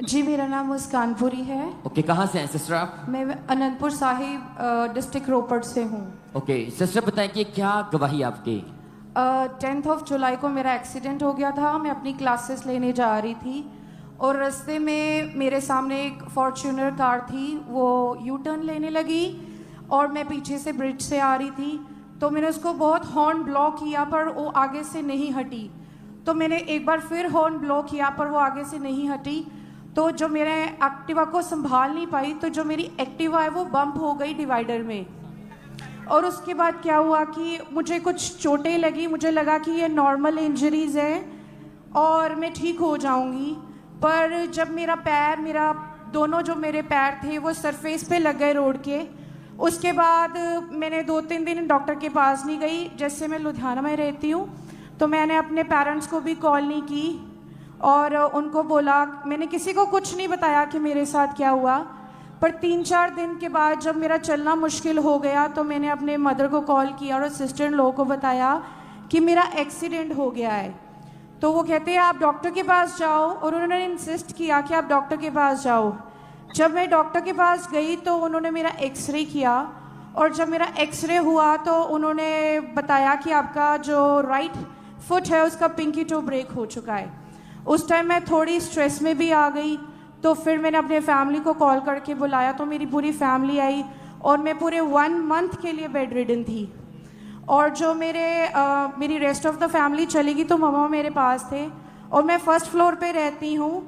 जी, मेरा नाम मुस्कानपुरी है। ओके, कहाँ से हैं सिस्टर आप? मैं अनंतपुर साहिब डिस्ट्रिक्ट रोपड़ से हूँ। ओके सिस्टर, बताएं कि क्या गवाही आपकी? 10 जुलाई को मेरा एक्सीडेंट हो गया था। मैं अपनी क्लासेस लेने जा रही थी और रास्ते में मेरे सामने एक फॉर्च्यूनर कार थी, वो यू टर्न लेने लगी और मैं पीछे से ब्रिज से आ रही थी, तो मैंने उसको बहुत हॉर्न ब्लॉक किया पर वो आगे से नहीं हटी। तो मैंने एक बार फिर हॉर्न ब्लॉक किया पर वो आगे से नहीं हटी। तो जो मेरे एक्टिवा को संभाल नहीं पाई, तो जो मेरी एक्टिवा है वो बम्प हो गई डिवाइडर में। और उसके बाद क्या हुआ कि मुझे कुछ चोटें लगी, मुझे लगा कि ये नॉर्मल इंजरीज़ हैं और मैं ठीक हो जाऊंगी। पर जब मेरा दोनों जो मेरे पैर थे वो सरफेस पे लग गए रोड के, उसके बाद मैंने 2-3 दिन डॉक्टर के पास नहीं गई। जैसे मैं लुधियाना में रहती हूँ तो मैंने अपने पेरेंट्स को भी कॉल नहीं की और उनको बोला, मैंने किसी को कुछ नहीं बताया कि मेरे साथ क्या हुआ। पर 3-4 दिन के बाद जब मेरा चलना मुश्किल हो गया तो मैंने अपने मदर को कॉल किया और सिस्टर इन लोगों को बताया कि मेरा एक्सीडेंट हो गया है। तो वो कहते हैं आप डॉक्टर के पास जाओ, और उन्होंने इंसिस्ट किया कि आप डॉक्टर के पास जाओ। जब मैं डॉक्टर के पास गई तो उन्होंने मेरा एक्सरे किया, और जब मेरा एक्सरे हुआ तो उन्होंने बताया कि आपका जो राइट फुट है उसका पिंकी टो ब्रेक हो चुका है। उस टाइम मैं थोड़ी स्ट्रेस में भी आ गई, तो फिर मैंने अपने फैमिली को कॉल करके बुलाया, तो मेरी पूरी फैमिली आई और मैं पूरे 1 मंथ के लिए बेड रिडन थी। और जो मेरी रेस्ट ऑफ द फैमिली चली गई तो मम्मा मेरे पास थे, और मैं फर्स्ट फ्लोर पे रहती हूँ,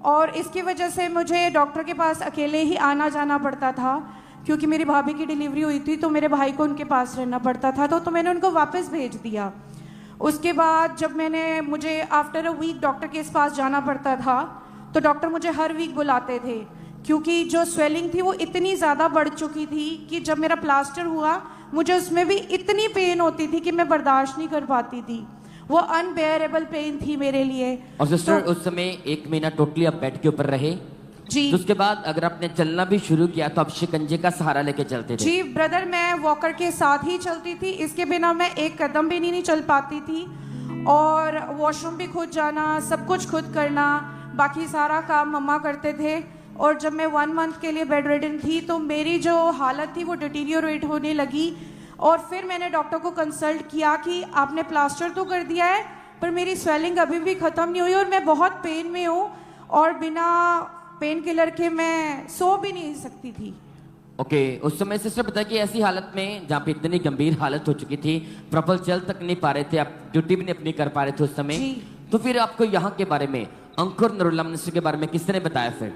और इसकी वजह से मुझे डॉक्टर के पास अकेले ही आना जाना पड़ता था, क्योंकि मेरी भाभी की डिलीवरी हुई थी तो मेरे भाई को उनके पास रहना पड़ता था। तो मैंने उनको वापस भेज दिया। उसके बाद जब मुझे आफ्टर अ वीक डॉक्टर के पास जाना पड़ता था, तो डॉक्टर मुझे हर वीक बुलाते थे, क्योंकि जो स्वेलिंग थी वो इतनी ज़्यादा बढ़ चुकी थी कि जब मेरा प्लास्टर हुआ मुझे उसमें भी इतनी पेन होती थी कि मैं बर्दाश्त नहीं कर पाती थी। वो अनबेयरेबल पेन थी मेरे लिए। और सिस्टर उस समय 1 महीना टोटली आप बेड के ऊपर रहे जी। तो उसके बाद अगर आपने चलना भी शुरू किया तो आप शिकंजे का सहारा लेके चलते थे? जी ब्रदर, मैं वॉकर के साथ ही चलती थी, इसके बिना मैं एक कदम भी नहीं चल पाती थी। और वॉशरूम भी खुद जाना, सब कुछ खुद करना, बाकी सारा काम मम्मा करते थे। और जब मैं 1 मंथ के लिए बेड रिडन थी तो मेरी जो हालत थी वो डिटीरियोरेट होने लगी। और फिर मैंने डॉक्टर को कंसल्ट किया कि आपने प्लास्टर तो कर दिया है पर मेरी स्वेलिंग अभी भी ख़त्म नहीं हुई और मैं बहुत पेन में हूँ, और बिना पेन किलर के मैं सो भी नहीं सकती थी। ओके, उस समय सिस्टर बताया कि ऐसी हालत में जहाँ पे इतनी गंभीर हालत हो चुकी थी, प्रॉपर चल तक नहीं पा रहे थे, आप ड्यूटी भी नहीं अपनी कर पा रहे थे उस समय, तो फिर आपको यहाँ के बारे में, अंकुर नरूला मिनिस्ट्री के बारे में किसने बताया फिर?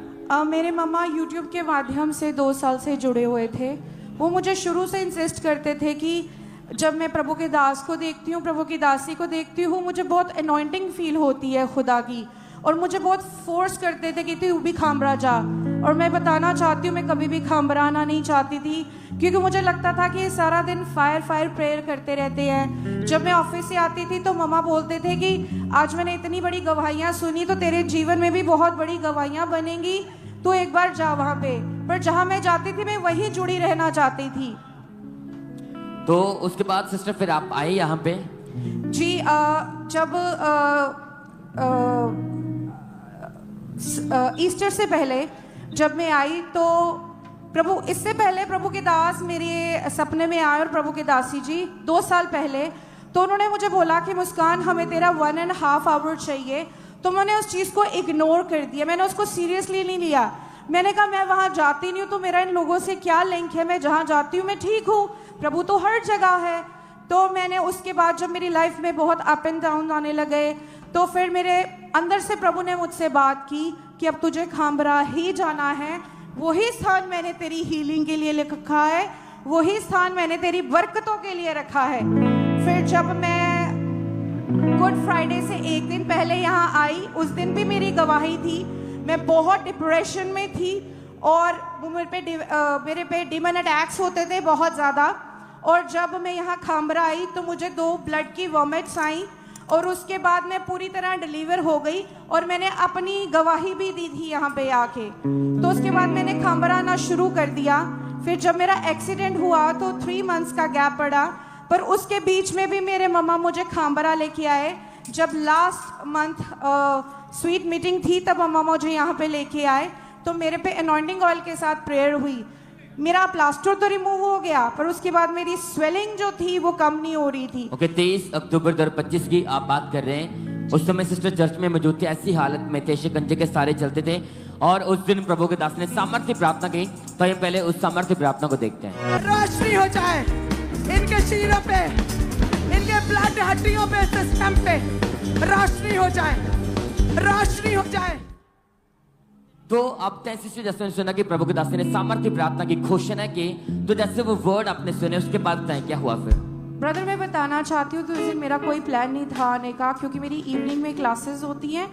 मेरे मम्मा यूट्यूब के माध्यम से 2 साल से जुड़े हुए थे। वो मुझे शुरू से इंसिस्ट करते थे कि जब मैं प्रभु के दास को देखती हूँ, प्रभु की दासी को देखती हूँ, मुझे बहुत अनॉइंटिंग फील होती है खुदा की, और मुझे बहुत फोर्स करते थे कि तू भी खामरा जा। और मैं बताना चाहती हूँ मैं कभी भी खामराना नहीं चाहती थी, क्योंकि मुझे लगता था कि सारा दिन फायर प्रेयर करते रहते हैं। जब मैं ऑफिस से आती थी तो मम्मा बोलते थे कि आज मैंने इतनी बड़ी गवाहियाँ सुनी तो तेरे जीवन में भी बहुत बड़ी गवाहियाँ बनेंगी, तो एक बार जा वहाँ पे। पर जहाँ मैं जाती थी मैं वहीं जुड़ी रहना चाहती थी। तो उसके बाद सिस्टर फिर आप आए यहाँ पे? जी, जब ईस्टर से पहले जब मैं आई तो इससे पहले प्रभु के दास मेरे सपने में आए, और प्रभु के दासी जी 2 साल पहले, तो उन्होंने मुझे बोला कि मुस्कान हमें तेरा 1.5 आवर चाहिए। तो मैंने उस चीज़ को इग्नोर कर दिया, मैंने उसको सीरियसली नहीं लिया। मैंने कहा मैं वहाँ जाती नहीं हूँ तो मेरा इन लोगों से क्या लिंक है, मैं जहाँ जाती हूँ मैं ठीक हूँ, प्रभु तो हर जगह है। तो मैंने उसके बाद जब मेरी लाइफ में बहुत अप एंड डाउन आने लगे तो फिर मेरे अंदर से प्रभु ने मुझसे बात की कि अब तुझे खामरा ही जाना है, वही स्थान मैंने तेरी हीलिंग के लिए रखा है, वही स्थान मैंने तेरी बरकतों के लिए रखा है। फिर जब मैं गुड फ्राइडे से 1 दिन पहले यहाँ आई, उस दिन भी मेरी गवाही थी। मैं बहुत डिप्रेशन में थी और मेरे पे डिमन अटैक्स होते थे बहुत ज़्यादा। और जब मैं यहाँ खामरा आई तो मुझे 2 ब्लड की वॉमिट्स आई, और उसके बाद मैं पूरी तरह डिलीवर हो गई, और मैंने अपनी गवाही भी दी थी यहाँ पे आके। तो उसके बाद मैंने खामरा आना शुरू कर दिया। फिर जब मेरा एक्सीडेंट हुआ तो 3 मंथ्स का गैप पड़ा, पर उसके बीच में भी मेरे मम्मा मुझे खामरा लेके आए। जब लास्ट मंथ स्वीट मीटिंग थी तब मम्मा मुझे यहाँ पे लेके आए, तो मेरे पे अनॉइंटिंग ऑयल के साथ प्रेयर हुई। मेरा प्लास्टर तो रिमूव हो गया, पर उसके बाद मेरी स्वेलिंग जो थी वो कम नहीं हो रही थी। ओके, 23 अक्टूबर 2025 की आप बात कर रहे हैं। उस समय सिस्टर चर्च में मौजूद थी, ऐसी हालत में थे, शिकंजे के सारे चलते थे, और उस दिन प्रभु के दास ने सामर्थ्य प्रार्थना की। तो हम पहले उस सामर्थ्य प्रार्थना को देखते हैं। रोशनी हो जाए इनके शरीरों पे, इनके ब्लड हड्डियों पे, सिस्टम पे रोशनी हो जाए, रोशनी हो जाए। तो अब जैसे जैसे सुना कि प्रभु के दास ने सामर्थ्य प्रार्थना की, घोषणा की, तो जैसे वो वर्ड आपने सुने उसके बाद बताएं क्या हुआ फिर। ब्रदर मैं बताना चाहती हूँ, तो उस दिन मेरा कोई प्लान नहीं था आने का, क्योंकि मेरी इवनिंग में क्लासेस होती हैं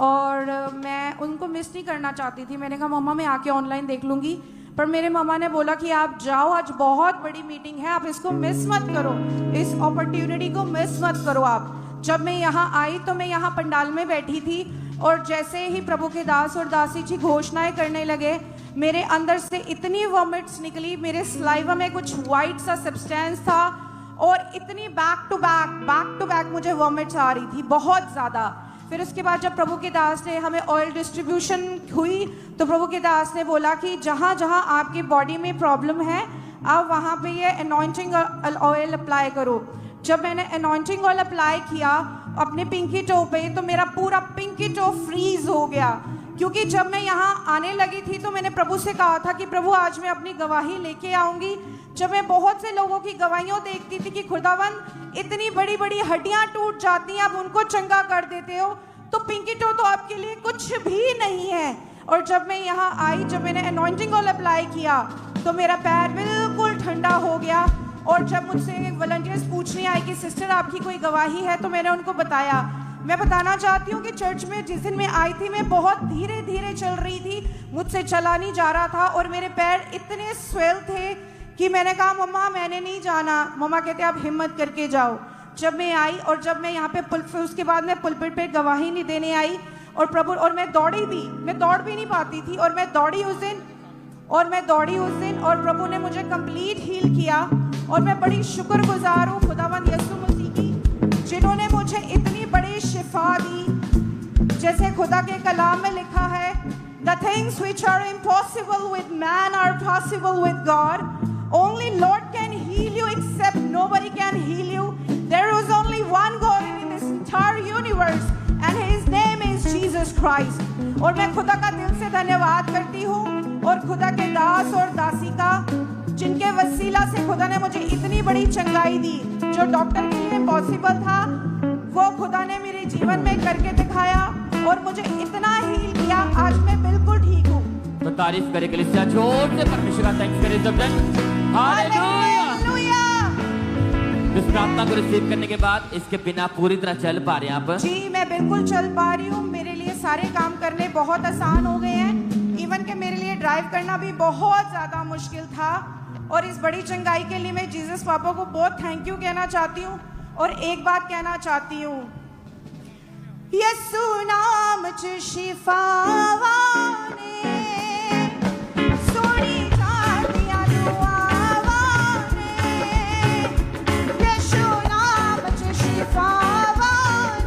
और मैं उनको मिस नहीं करना चाहती थी। मैंने कहा मम्मा मैं आके ऑनलाइन देख लूँगी, पर मेरे मम्मा ने बोला कि आप जाओ, आज बहुत बड़ी मीटिंग है, आप इसको मिस मत करो, इस अपॉर्चुनिटी को मिस मत करो आप। जब मैं यहाँ आई तो मैं यहाँ पंडाल में बैठी थी, और जैसे ही प्रभु के दास और दासी जी घोषणाएं करने लगे, मेरे अंदर से इतनी वॉमिट्स निकली, मेरे स्लाइवा में कुछ वाइट सा सब्सटेंस था, और इतनी बैक टू बैक मुझे वॉमिट्स आ रही थी बहुत ज़्यादा। फिर उसके बाद जब प्रभु के दास ने हमें ऑयल डिस्ट्रीब्यूशन हुई, तो प्रभु के दास ने बोला कि जहाँ जहाँ आपकी बॉडी में प्रॉब्लम है, आप वहाँ पे ये अनॉइंटिंग ऑयल अप्लाई करो। जब मैंने अनॉइंटिंग ऑयल अप्लाई किया अपने पिंकी टो पे, तो मेरा पूरा पिंकी टो फ्रीज हो गया, क्योंकि जब मैं यहाँ आने लगी थी तो मैंने प्रभु से कहा था कि प्रभु आज मैं अपनी गवाही लेके आऊँगी। जब मैं बहुत से लोगों की गवाहियों देखती थी कि खुदावन इतनी बड़ी बड़ी हड्डियाँ टूट जाती हैं, आप उनको चंगा कर देते हो, तो पिंकी टो तो आपके लिए कुछ भी नहीं है। और जब मैं यहाँ आई, जब मैंने अनॉइंटिंग ऑयल अप्लाई किया, तो मेरा पैर बिल्कुल ठंडा हो गया। और जब मुझसे वॉलंटियर्स पूछने आए कि सिस्टर आपकी कोई गवाही है, तो मैंने उनको बताया। मैं बताना चाहती हूँ कि चर्च में जिस दिन मैं आई थी, मैं बहुत धीरे धीरे चल रही थी, मुझसे चला नहीं जा रहा था, और मेरे पैर इतने स्वेल थे कि मैंने कहा मम्मा मैंने नहीं जाना। मम्मा कहते आप हिम्मत करके जाओ। जब मैं आई और जब मैं यहाँ पे उसके बाद मैं पुलपिट पे गवाही नहीं देने आई, और प्रभु, और मैं दौड़ी भी, मैं दौड़ भी नहीं पाती थी, और मैं दौड़ी उस दिन, और प्रभु ने मुझे कंप्लीट हील किया। और मैं बड़ी शुक्रगुजार हूँ खुदावंद यीशु मसीह की, जिन्होंने मुझे इतनी बड़ी शिफा दी। जैसे खुदा के कलाम में लिखा है, The things which are impossible with man are possible with God. Only Lord can heal you, except nobody can heal you. There is only one God in this entire universe, and His name is Jesus Christ. और मैं खुदा का दिल से धन्यवाद करती हूँ, और खुदा के दास और दासी का, जिनके वसीला से खुदा ने मुझे इतनी बड़ी चंगाई दी, जो डॉक्टर के लिए पॉसिबल था, वो खुदा ने मेरे जीवन में करके दिखाया और मुझे इतना हील किया। आज मैं बिल्कुल ठीक हूँ। तो तारीफ करे कलीसिया, जोर से परमेश्वर का थैंक्स करें सब जन। हालेलुया। इस प्रार्थना को रिसीव करने के बाद इसके बिना पूरी तरह चल पा रहे हैं आप? जी मैं बिल्कुल चल पा रही हूँ। मेरे लिए सारे काम करने बहुत आसान हो गए हैं, इवन के मेरे लिए ड्राइव करना भी बहुत ज़्यादा मुश्किल था। और इस बड़ी चंगाई के लिए मैं जीसस पापा को बहुत थैंक यू कहना चाहती हूँ। और एक बात कहना चाहती हूँ, यीशु नाम च शिफावा ने सोनी जातियां दुआवा ने, यीशु नाम च शिफावा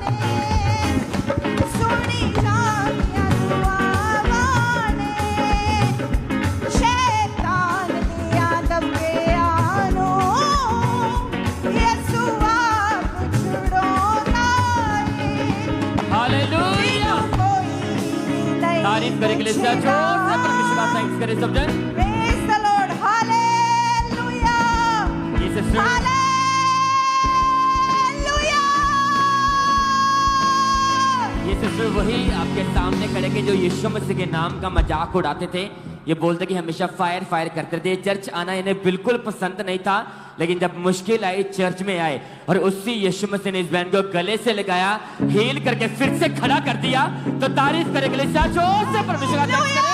ने सोनी जातियां दुआवा ने, शैतान दिया दबे आनो यीशु आप छुड़ोना। हालेलुया। तारीफ करे कलीसिया, जोर से परमेश्वर का थैंक्स करें सब जन। Praise the Lord. हालेलुया। ये सिस्टर, हालेलुया। ये सिस्टर वही आपके सामने खड़े के जो यीशु मसीह के नाम का मजाक उड़ाते थे। ये बोलते कि हमेशा फायर करते थे। चर्च आना इन्हें बिल्कुल पसंद नहीं था, लेकिन जब मुश्किल आई चर्च में आए, और उसी यीशु मसीह ने इस बहन को गले से लगाया, हील करके फिर से खड़ा कर दिया। तो तारीफ करे कलीसिया, जोर से परमेश्वर का थैंक्स करें।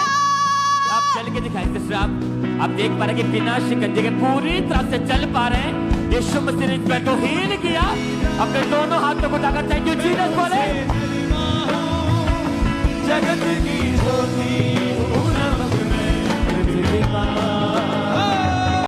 आप चल के दिखाएं सिस्टर, आप देख पा रहे हैं कि बिना शिकंजे के पूरी तरह से चल पा रहे हैं। यीशु मसीह ने इस बहन को हील किया। अपने दोनों हाथों को उठाकर थैंक यू जीसस बोले। जगत की ज्योति